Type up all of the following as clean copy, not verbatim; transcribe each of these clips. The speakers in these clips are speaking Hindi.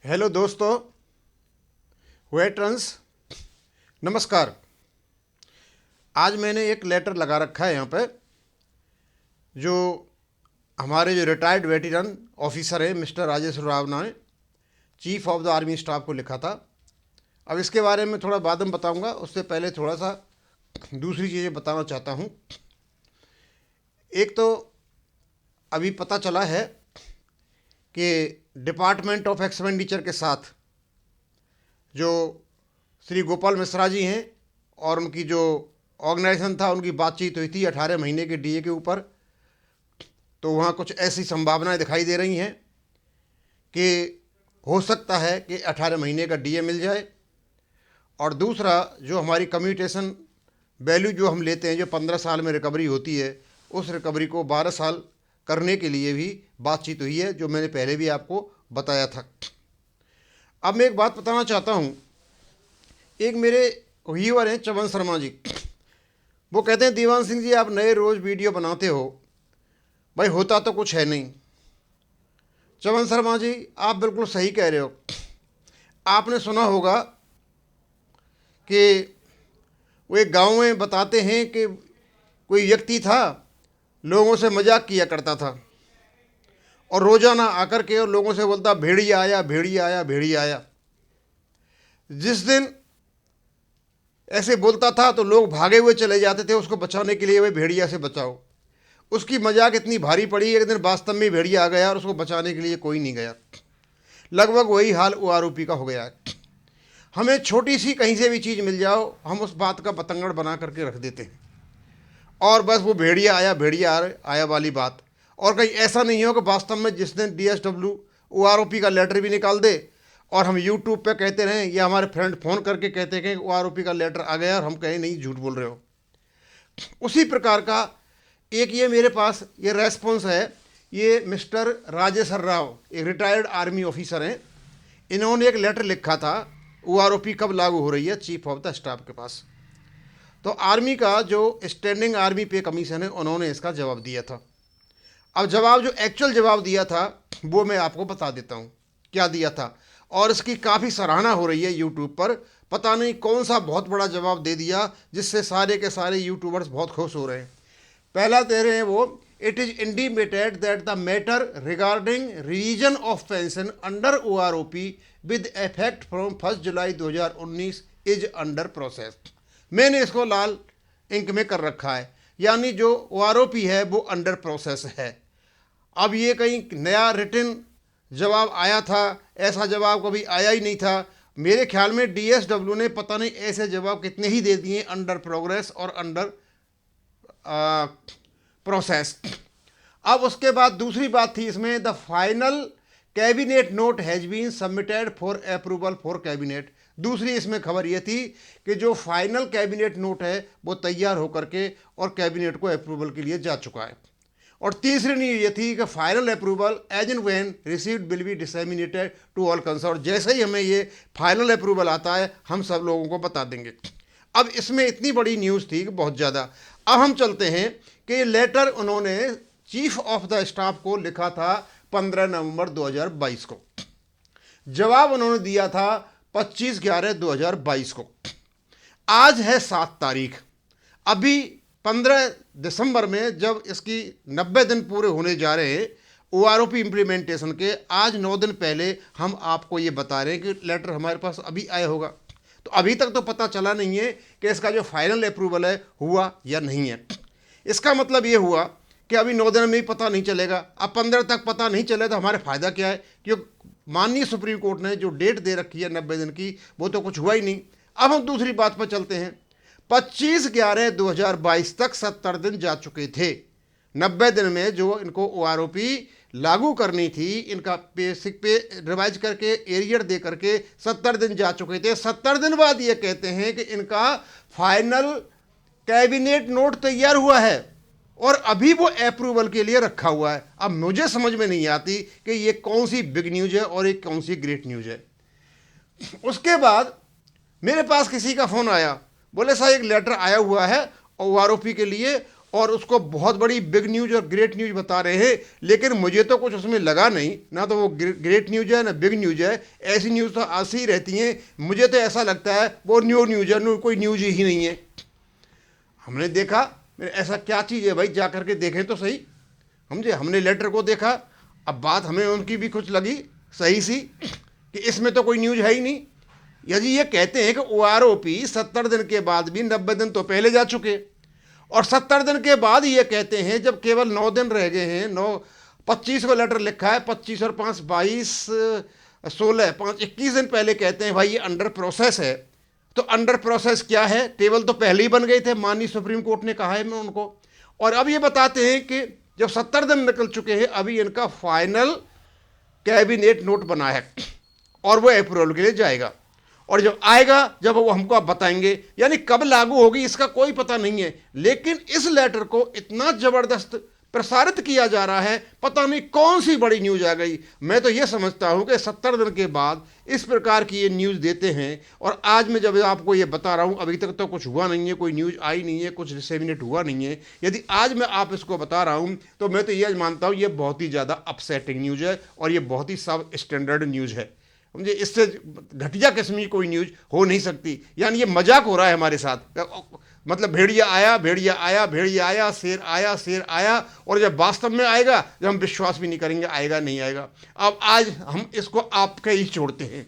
हेलो दोस्तों, वेटरन्स, नमस्कार। आज मैंने एक लेटर लगा रखा है यहाँ पे, जो हमारे जो रिटायर्ड वेटरन ऑफिसर हैं मिस्टर राजेश राव ने chief of the army staff को लिखा था। अब इसके बारे में थोड़ा बाद में बताऊंगा, उससे पहले थोड़ा सा दूसरी चीज़ें बताना चाहता हूँ। एक तो अभी पता चला है कि डिपार्टमेंट ऑफ एक्सपेंडिचर के साथ जो श्री गोपाल मिश्रा जी हैं और उनकी जो ऑर्गेनाइजेशन था, उनकी बातचीत हुई थी 18 महीने के डीए के ऊपर। तो वहाँ कुछ ऐसी संभावनाएं दिखाई दे रही हैं कि हो सकता है कि 18 महीने का डीए मिल जाए। और दूसरा, जो हमारी कम्यूटेशन वैल्यू जो हम लेते हैं, जो 15 साल में रिकवरी होती है, उस रिकवरी को 12 साल करने के लिए भी बातचीत हुई है, जो मैंने पहले भी आपको बताया था। अब मैं एक बात बताना चाहता हूँ। एक मेरे व्यूअर हैं चवन शर्मा जी, वो कहते हैं दीवान सिंह जी, आप नए रोज़ वीडियो बनाते हो, भाई होता तो कुछ है नहीं। चवन शर्मा जी, आप बिल्कुल सही कह रहे हो। आपने सुना होगा कि वो एक गांव में बताते हैं कि कोई व्यक्ति था, लोगों से मजाक किया करता था और रोज़ाना आकर के और लोगों से बोलता भेड़िया आया, भेड़िया आया, भेड़िया आया। जिस दिन ऐसे बोलता था तो लोग भागे हुए चले जाते थे उसको बचाने के लिए, वे भेड़िया से बचाओ। उसकी मजाक इतनी भारी पड़ी, एक दिन वास्तव में भेड़िया आ गया और उसको बचाने के लिए कोई नहीं गया। लगभग वही हाल वो आरोपी का हो गया है। हमें छोटी सी कहीं से भी चीज़ मिल जाओ, हम उस बात का बतंगड़ बना करके रख देते हैं और बस वो भेड़िया आया, भेड़िया आया वाली बात। और कहीं ऐसा नहीं हो कि वास्तव में जिस दिन DSW वो आरोपी का लेटर भी निकाल दे और हम यूट्यूब पे कहते रहें या हमारे फ्रेंड फ़ोन करके कहते हैं कि वो आरोपी का लेटर आ गया और हम कहें नहीं, झूठ बोल रहे हो। उसी प्रकार का एक ये मेरे पास ये रेस्पॉन्स है। ये मिस्टर राजेश राव एक रिटायर्ड आर्मी ऑफिसर हैं। इन्होंने एक लेटर लिखा था, वो आरोपी कब लागू हो रही है, चीफ ऑफ द स्टाफ के पास। तो आर्मी का जो स्टैंडिंग आर्मी पे कमीशन है, उन्होंने इसका जवाब दिया था। अब जवाब, जो एक्चुअल जवाब दिया था, वो मैं आपको बता देता हूँ क्या दिया था। और इसकी काफ़ी सराहना हो रही है यूट्यूब पर। पता नहीं कौन सा बहुत बड़ा जवाब दे दिया जिससे सारे के सारे यूट्यूबर्स बहुत खुश हो रहे हैं। पहला दे रहे हैं वो, it is intimated that the matter regarding revision of pension under OROP with effect from 1 July 2019 is under process. मैंने इसको लाल इंक में कर रखा है, यानी जो OROP है वो अंडर प्रोसेस है। अब ये कहीं नया रिटन जवाब आया था, ऐसा जवाब कभी आया ही नहीं था। मेरे ख्याल में DSW ने पता नहीं ऐसे जवाब कितने ही दे दिए, अंडर प्रोग्रेस और अंडर प्रोसेस। अब उसके बाद दूसरी बात थी इसमें, the final cabinet note has been submitted for approval for cabinet. दूसरी इसमें खबर ये थी कि जो फाइनल कैबिनेट नोट है वो तैयार होकर के और कैबिनेट को अप्रूवल के लिए जा चुका है। और तीसरी न्यूज़ ये थी कि final approval as and when received will be disseminated to all concern. जैसे ही हमें ये फाइनल अप्रूवल आता है हम सब लोगों को बता देंगे। अब इसमें इतनी बड़ी न्यूज़ थी कि बहुत ज़्यादा। अब हम चलते हैं कि ये लेटर उन्होंने चीफ ऑफ द स्टाफ को लिखा था 15 नवंबर 2022 को। जवाब उन्होंने दिया था 25/11/2022 को। आज है 7 तारीख। अभी 15 दिसंबर में जब इसकी 90 दिन पूरे होने जा रहे हैं OROP इम्प्लीमेंटेशन के, आज 9 दिन पहले हम आपको ये बता रहे हैं कि लेटर हमारे पास अभी आया होगा। तो अभी तक तो पता चला नहीं है कि इसका जो फाइनल अप्रूवल है हुआ या नहीं है। इसका मतलब ये हुआ कि अभी 9 दिन में ही पता नहीं चलेगा। अब 15 तक पता नहीं चले तो हमारे फ़ायदा क्या है, क्योंकि माननीय सुप्रीम कोर्ट ने जो डेट दे रखी है 90 दिन की, वो तो कुछ हुआ ही नहीं। अब हम दूसरी बात पर चलते हैं। 25/11/2022 तक 70 दिन जा चुके थे। 90 दिन में जो इनको OROP लागू करनी थी, इनका बेसिक पे रिवाइज करके एरियर दे करके 70 दिन जा चुके थे। 70 दिन बाद ये कहते हैं कि इनका फाइनल कैबिनेट नोट तैयार हुआ है और अभी वो अप्रूवल के लिए रखा हुआ है। अब मुझे समझ में नहीं आती कि ये कौन सी बिग न्यूज़ है और ये कौन सी ग्रेट न्यूज़ है। उसके बाद मेरे पास किसी का फ़ोन आया, बोले साहब एक लेटर आया हुआ है OROP के लिए और उसको बहुत बड़ी बिग न्यूज और ग्रेट न्यूज बता रहे हैं, लेकिन मुझे तो कुछ उसमें लगा नहीं, ना तो वो ग्रेट न्यूज है ना बिग न्यूज है। ऐसी न्यूज़ तो आती ही रहती हैं। मुझे तो ऐसा लगता है वो न्यू न्यूज है, कोई न्यूज ही नहीं है। हमने देखा, ऐसा क्या चीज़ है भाई, जा करके देखें तो सही। समझे, हमने लेटर को देखा, अब बात हमें उनकी भी कुछ लगी सही सी कि इसमें तो कोई न्यूज है ही नहीं। यदि ये कहते हैं कि OROP 70 दिन के बाद भी 90 दिन तो पहले जा चुके, और 70 दिन के बाद ये कहते हैं जब केवल 9 दिन रह गए हैं, 25 को लेटर लिखा है, 25 और 5 22 16 5 21 दिन पहले कहते हैं भाई ये अंडर प्रोसेस है। तो अंडर प्रोसेस क्या है? टेबल तो पहले ही बन गए थे, माननीय सुप्रीम कोर्ट ने कहा है मैं उनको। और अब ये बताते हैं कि जब 70 दिन निकल चुके हैं, अभी इनका फाइनल कैबिनेट नोट बना है और वो अप्रूवल के लिए जाएगा, और जब आएगा, जब वो हमको आप बताएंगे, यानी कब लागू होगी इसका कोई पता नहीं है। लेकिन इस लेटर को इतना जबरदस्त प्रसारित किया जा रहा है, पता नहीं कौन सी बड़ी न्यूज आ गई। मैं तो ये समझता हूं कि 70 दिन के बाद इस प्रकार की ये न्यूज देते हैं। और आज मैं जब आपको ये बता रहा हूं, अभी तक तो कुछ हुआ नहीं है, कोई न्यूज आई नहीं है, कुछ डिसेमिनेट हुआ नहीं है। यदि आज मैं आप इसको बता रहा हूं तो मैं तो ये मानता हूं ये बहुत ही ज़्यादा अपसेटिंग न्यूज है, और ये बहुत ही सब स्टैंडर्ड न्यूज है। मुझे इससे घटिया किस्म की कोई न्यूज हो नहीं सकती। यानी ये मजाक हो रहा है हमारे साथ। मतलब भेड़िया आया, भेड़िया आया, भेड़िया आया, शेर आया, शेर आया, और जब वास्तव में आएगा, जब हम विश्वास भी नहीं करेंगे आएगा नहीं आएगा। अब आज हम इसको आपके ही छोड़ते हैं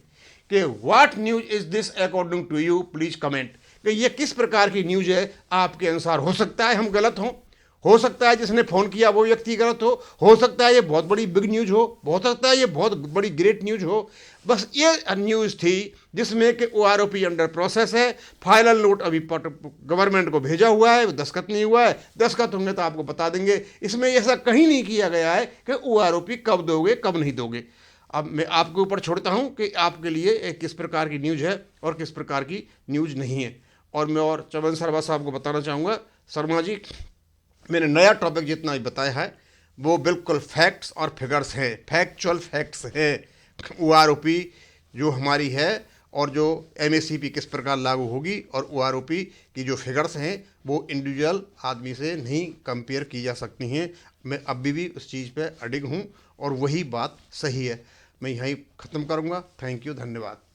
कि what news is this according to you, please comment कि ये किस प्रकार की न्यूज है आपके अनुसार। हो सकता है हम गलत हों, हो सकता है जिसने फ़ोन किया वो व्यक्ति गलत हो सकता है ये बहुत बड़ी बिग न्यूज हो सकता है ये बहुत बड़ी ग्रेट न्यूज हो। बस ये न्यूज़ थी जिसमें कि OROP अंडर प्रोसेस है, फाइनल नोट अभी गवर्नमेंट को भेजा हुआ है, दस्तखत नहीं हुआ है, दस्तखत होंगे तो आपको बता देंगे। इसमें ऐसा कहीं नहीं किया गया है कि OROP कब दोगे कब नहीं दोगे। अब मैं आपके ऊपर छोड़ता हूं कि आपके लिए किस प्रकार की न्यूज़ है और किस प्रकार की न्यूज़ नहीं है। और मैं और चवन शर्मा साहब को बताना चाहूँगा, शर्मा जी, मैंने नया टॉपिक जितना भी बताया है वो बिल्कुल फैक्ट्स और फिगर्स हैं, फैक्चुअल फैक्ट्स हैं। OROP जो हमारी है और जो MACP किस प्रकार लागू होगी, और OROP की जो फिगर्स हैं वो इंडिविजुअल आदमी से नहीं कंपेयर की जा सकती हैं। मैं अभी भी उस चीज़ पे अडिग हूँ और वही बात सही है। मैं यहीं ख़त्म करूँगा। थैंक यू, धन्यवाद।